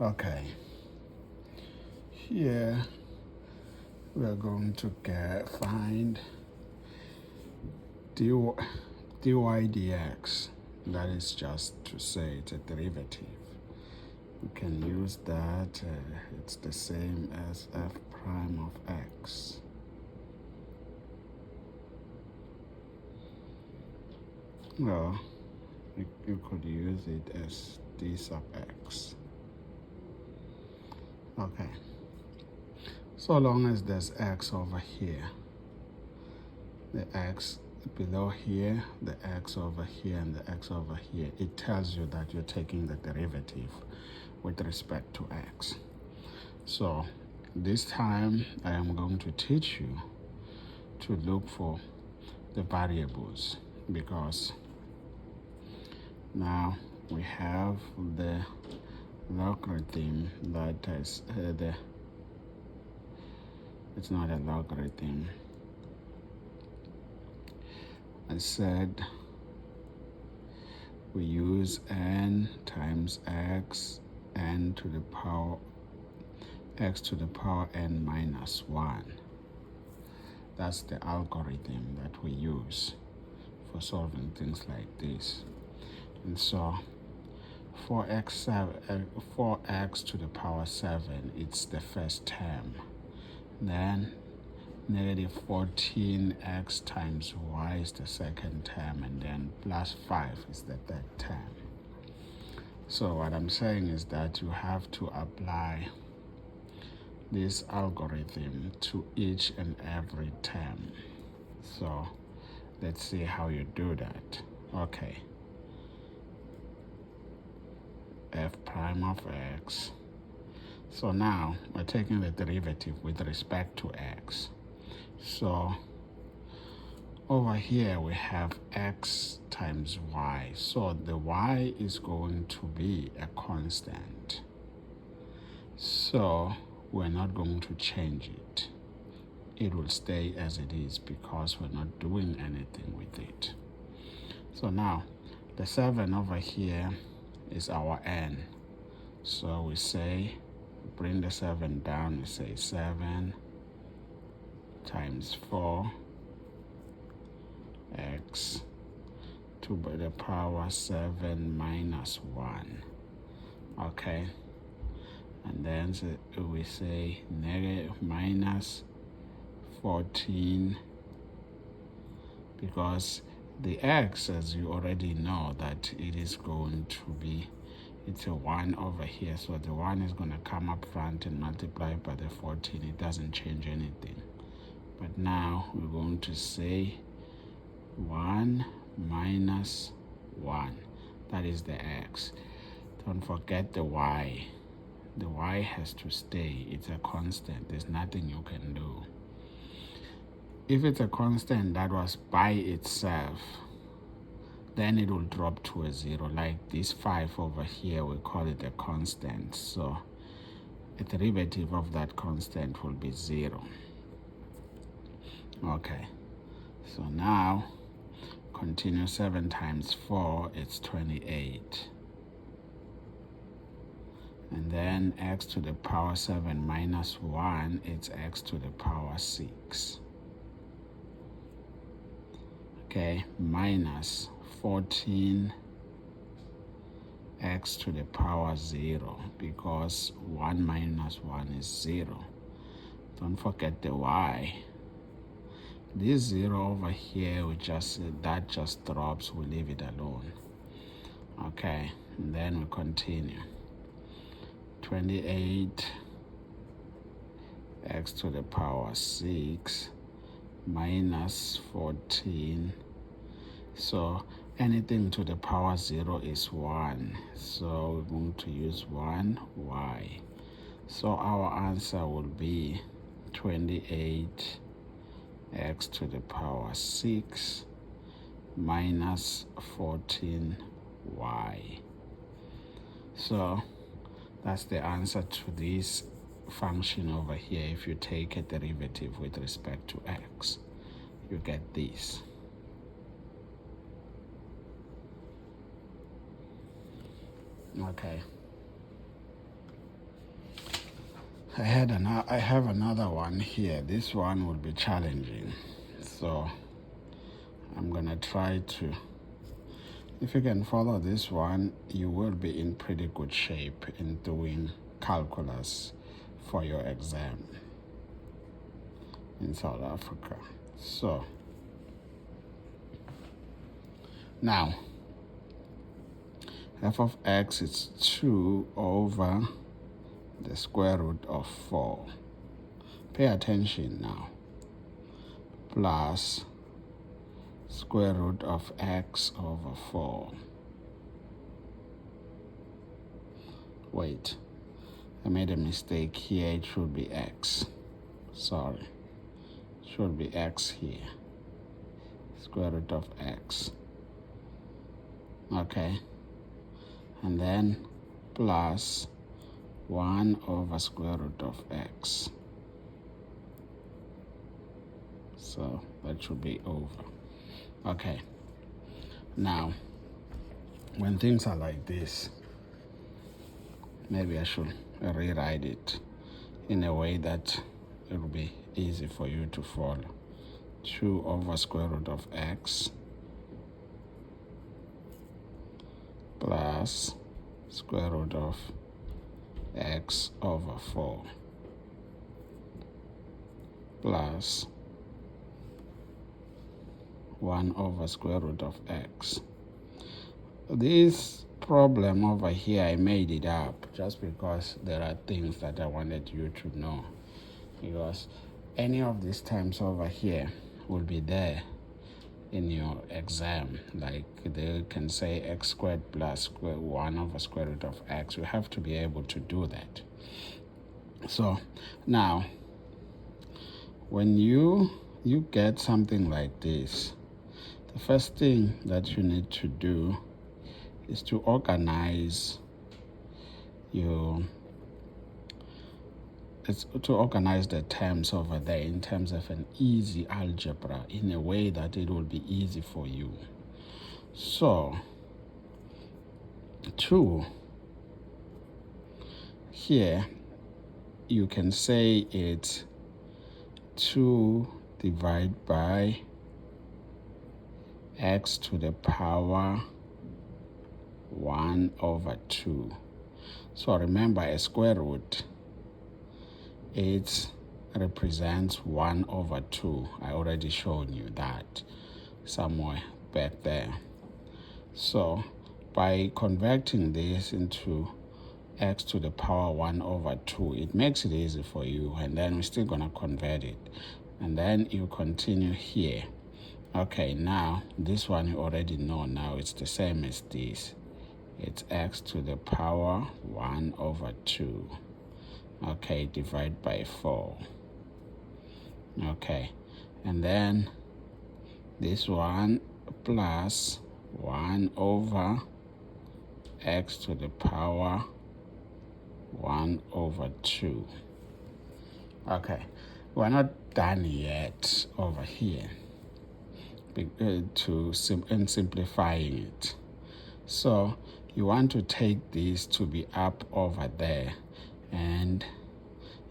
Okay, here we are going to find dy dx. That is just to say it's a derivative. We can use that, it's the same as f prime of x. Well, you could use it as d sub x. Okay, so long as there's x over here, the x below here, the x over here, and the x over here, it tells you that you're taking the derivative with respect to x. So this time I am going to teach you to look for the variables, because now we have the logarithm that is it's not a logarithm. I said we use n times x, n to the power x to the power n minus 1. That's the algorithm that we use for solving things like this. And so 4x to the power 7, it's the first term. Then negative 14x times y is the second term, and then plus 5 is the third term. So what I'm saying is that you have to apply this algorithm to each and every term. So let's see how you do that. Okay, f prime of x. So now we're taking the derivative with respect to x. So over here we have x times y. So the y is going to be a constant. So we're not going to change it. It will stay as it is because we're not doing anything with it. So now the 7 over here is our n. So we say, bring the 7 down, we say 7 times 4 x to the power 7 minus 1. Okay, and then we say negative minus 14, because the x, as you already know, that it is going to be, it's a 1 over here, so the 1 is going to come up front and multiply by the 14. It doesn't change anything. But now we're going to say 1 minus 1. That is the x. Don't forget the y. The y has to stay. It's a constant. There's nothing you can do. If it's a constant that was by itself, then it will drop to a 0. Like this 5 over here, we call it a constant. So a derivative of that constant will be 0. Okay, so now continue. 7 times 4, it's 28. And then x to the power 7 minus 1, it's x to the power 6. Okay, minus 14 x to the power 0, because 1 minus 1 is 0. Don't forget the y. This 0 over here, that just drops, we leave it alone. Okay, and then we continue. 28 x to the power 6 minus 14. So anything to the power 0 is 1. So we're going to use 1y. So our answer will be 28 x to the power 6 minus 14y. So that's the answer to this function over here. If you take a derivative with respect to x, you get this. Okay. I have another one here. This one will be challenging, so I'm gonna try to. If you can follow this one, you will be in pretty good shape in doing calculus for your exam in South Africa. So now f of x is 2 over the square root of 4. Pay attention now. Plus square root of x over 4. Wait, I made a mistake here. It should be x. Sorry. It should be x here. Square root of x. Okay. And then plus 1 over square root of x. So that should be over. Okay. Now, when things are like this, maybe I should rewrite it in a way that it will be easy for you to follow. 2 over square root of x plus square root of x over 4 plus 1 over square root of x. This problem over here, I made it up just because there are things that I wanted you to know, because any of these terms over here will be there in your exam. Like they can say x squared plus 1 over square root of x. You have to be able to do that. So now when you get something like this, the first thing that you need to do is to organize the terms over there in terms of an easy algebra in a way that it will be easy for you. So 2 here, you can say it's 2 divided by x to the power 1 over 2. So remember, a square root, it represents 1 over 2. I already showed you that somewhere back there. So by converting this into x to the power 1 over 2, it makes it easy for you, and then we're still going to convert it. And then you continue here. Okay, now this one you already know. Now it's the same as this. It's x to the power 1 over 2. Okay, divide by 4. Okay, and then this one plus 1 over x to the power 1 over 2. Okay, we're not done yet over here in simplifying it. So you want to take this to be up over there, and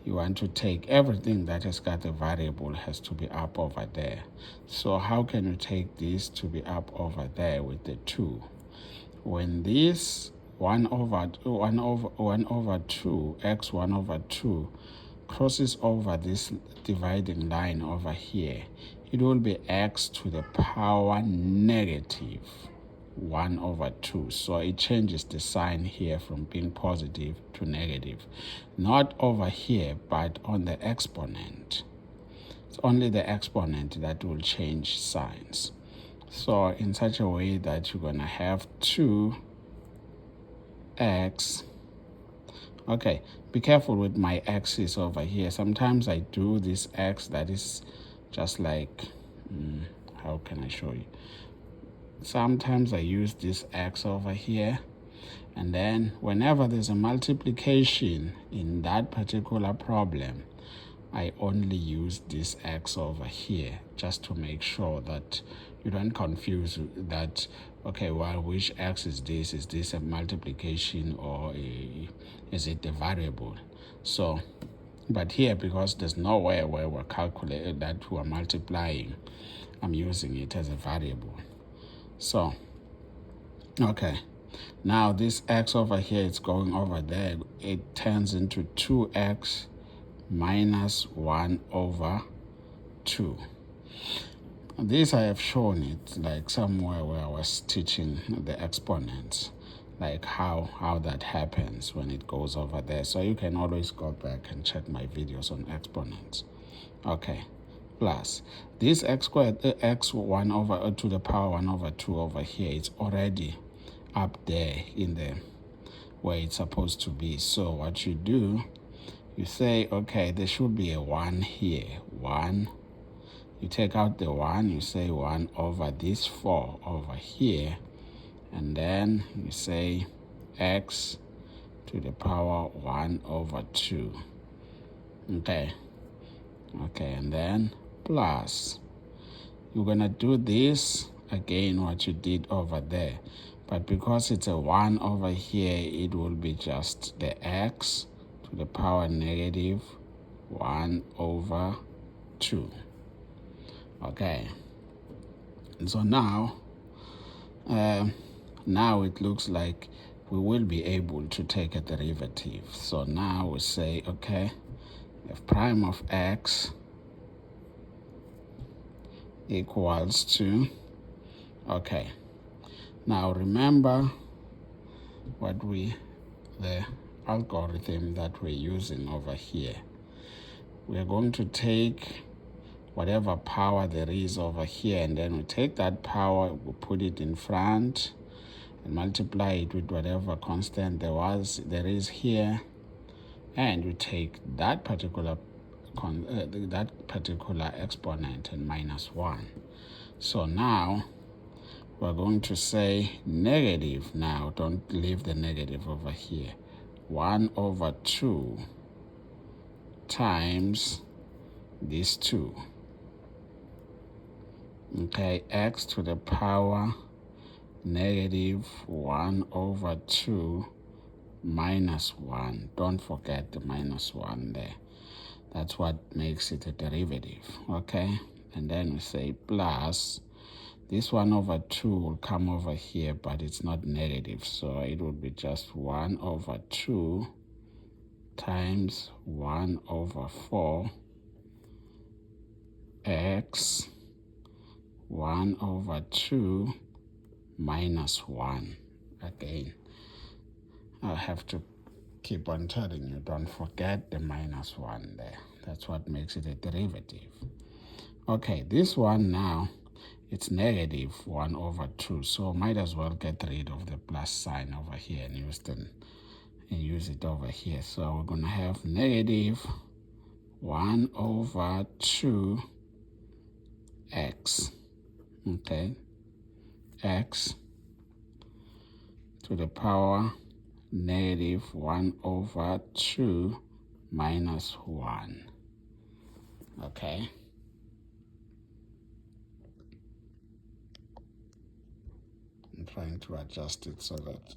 you want to take everything that has got a variable has to be up over there. So how can you take this to be up over there with the 2? When this 1 over 2, x 1 over 2 crosses over this dividing line over here, it will be x to the power negative 1 over 2. So it changes the sign here from being positive to negative. Not over here, but on the exponent. It's only the exponent that will change signs. So in such a way that you're going to have 2x. Okay, be careful with my x's over here. Sometimes I do this x that is just like, how can I show you? Sometimes I use this x over here, and then whenever there's a multiplication in that particular problem, I only use this x over here just to make sure that you don't confuse that, okay, well, which x is this? Is this a multiplication or is it a variable? So But here, because there's nowhere where we're calculating that we're multiplying, I'm using it as a variable. So, okay. Now this x over here, it's going over there. It turns into 2x minus 1 over 2. This I have shown it like somewhere where I was teaching the exponents, like how that happens when it goes over there. So you can always go back and check my videos on exponents. Okay, plus this x squared, x1 over to the power 1 over 2 over here, it's already up there in the where it's supposed to be. So what you do, you say, okay, there should be a 1 here. 1. You take out the 1, you say 1 over this 4 over here. And then you say x to the power 1 over 2. Okay, and then plus. You're going to do this again, what you did over there. But because it's a 1 over here, it will be just the x to the power negative 1 over 2. Okay. And so now it looks like we will be able to take a derivative. So now we say, okay, f prime of x equals to, okay, now remember the algorithm that we're using over here. We're going to take whatever power there is over here, and then we take that power, we put it in front and multiply it with whatever constant there is here, and you take that particular exponent and minus 1. So now we're going to say negative. Now don't leave the negative over here. 1 over 2 times this 2. Okay, x to the power negative 1 over 2 minus 1. Don't forget the minus 1 there. That's what makes it a derivative. Okay, and then we say plus. This 1 over 2 will come over here, but it's not negative, so it would be just 1 over 2 times 1 over 4 x 1 over 2 minus 1. Again, I have to keep on telling you, don't forget the minus 1 there. That's what makes it a derivative. Okay, this one now, it's negative 1 over 2, so might as well get rid of the plus sign over here and use it over here. So we're going to have negative 1 over 2 x. Okay, x to the power negative 1 over 2 minus 1. Okay. I'm trying to adjust it so that